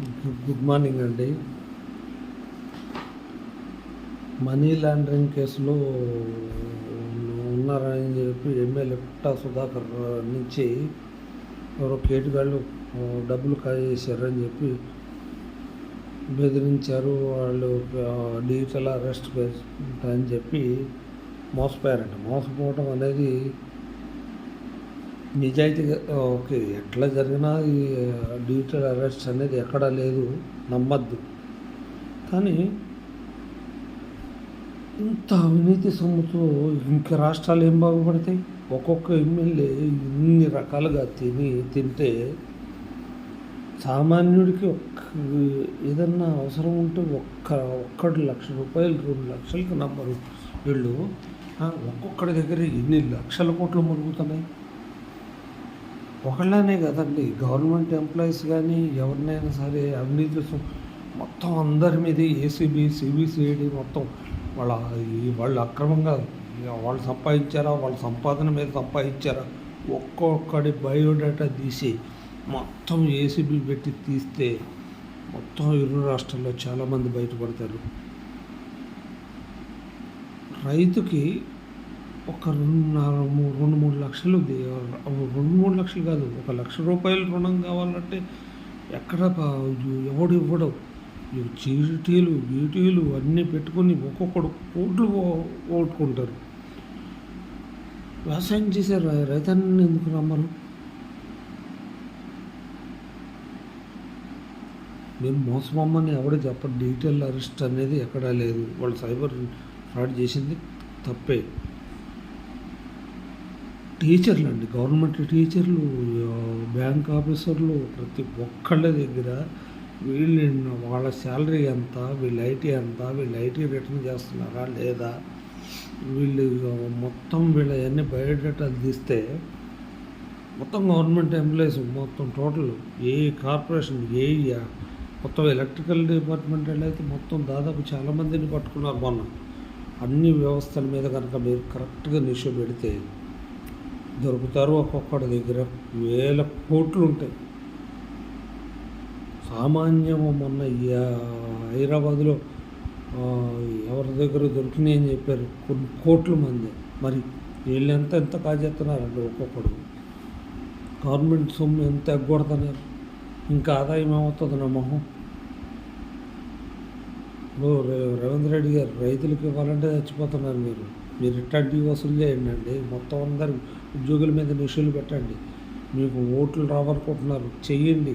Good morning అండి. Money laundering కేసులో ఉన్నారని చెప్పి ఎమ్మెల్యే పుట్టా సుధాకర్ నుంచి ఎవరో కేటుగాళ్ళు డబ్బులు కాజేశారని చెప్పి బెదిరించారు. వాళ్ళు డిజిటల్ అరెస్ట్ అని చెప్పి మోసపోయారంట. మోసపోవడం అనేది నిజాయితీగా ఓకే, ఎట్లా జరిగినా ఈ డిజిటల్ అరెస్ట్ అనేది ఎక్కడా లేదు, నమ్మద్దు. కానీ ఇంత అవినీతి సొమ్ముతో ఇంకా రాష్ట్రాలు ఏం బాగుపడతాయి? ఒక్కొక్క ఎమ్మెల్యే ఇన్ని రకాలుగా తింటే సామాన్యుడికి ఏదన్నా అవసరం ఉంటే ఒక్కడు ₹1,00,000 ₹2,00,000కి నమ్మరు వీళ్ళు. ఒక్కొక్కడి దగ్గర ఎన్ని లక్షల కోట్లు మురుగుతున్నాయి. ఒకళ్ళనే కదండి, గవర్నమెంట్ ఎంప్లాయీస్ కానీ ఎవరినైనా సరే అవినీతి మొత్తం అందరి మీద ఏసీబీ సిబిసిఐడి మొత్తం వాళ్ళు అక్రమంగా వాళ్ళు సంపాదించారా, వాళ్ళ సంపాదన మీద సంపాదించారా, ఒక్కొక్కడి బయోడేటా తీసి మొత్తం ఏసీబీ పెట్టి తీస్తే మొత్తం ఇరు రాష్ట్రాల్లో చాలామంది బయటపడతారు. రైతుకి ఒక 2-3 లక్షలు, 2-3 లక్షలు కాదు, ₹1,00,000 రుణం కావాలంటే ఎక్కడ ఎవడు ఇవ్వడం? చీటీలు గీటీలు అన్నీ పెట్టుకొని ఒక్కొక్కడు కోట్లు ఓట్టుకుంటారు. వ్యవసాయం చేసే రైతాన్ని ఎందుకు నమ్మరు? మేము మోసమమ్మని ఎవడు చెప్పండి. డిజిటల్ అరెస్ట్ అనేది ఎక్కడా లేదు. వాళ్ళు సైబర్ ఫ్రాడ్ చేసింది తప్పే. టీచర్లు అండి, గవర్నమెంట్ టీచర్లు, బ్యాంక్ ఆఫీసర్లు, ప్రతి ఒక్కళ్ళ దగ్గర వాళ్ళ శాలరీ ఎంత, వీళ్ళ ఐటీ ఎంత, వీళ్ళ ఐటీ రిటర్న్ చేస్తున్నారా లేదా, వీళ్ళు మొత్తం వీళ్ళ అన్ని బయోడేటాలు తీస్తే మొత్తం గవర్నమెంట్ ఎంప్లాయీస్ మొత్తం టోటల్ ఏ కార్పొరేషన్ మొత్తం ఎలక్ట్రికల్ డిపార్ట్మెంట్ అయితే మొత్తం దాదాపు చాలామందిని పట్టుకున్నారు మొన్న. అన్ని వ్యవస్థల మీద కనుక మీరు కరెక్ట్గా నిషేధ పెడితే దొరుకుతారు. ఒక్కొక్కడి దగ్గర వేల కోట్లు ఉంటాయి. సామాన్యము మొన్న హైదరాబాద్లో ఎవరి దగ్గర దొరికినాయి అని చెప్పారు, కొన్ని కోట్ల మంది. మరి వీళ్ళు ఎంత కాజేస్తున్నారండి? ఒక్కొక్కడు గవర్నమెంట్ సొమ్ము ఎంత ఎగ్గొడుతున్నారు. ఇంకా ఆదాయం ఏమవుతుంది నా మొహం? రేవంత్ రెడ్డి గారు రైతులకు ఇవ్వాలంటే చచ్చిపోతున్నారు. మీరు ఇట్లాంటివి వసూలు చేయండి అండి. మొత్తం అందరు ఉద్యోగుల మీద నిషేధాలు పెట్టండి. మీకు ఓట్లు రావాలనుకుంటున్నారు, చెయ్యండి.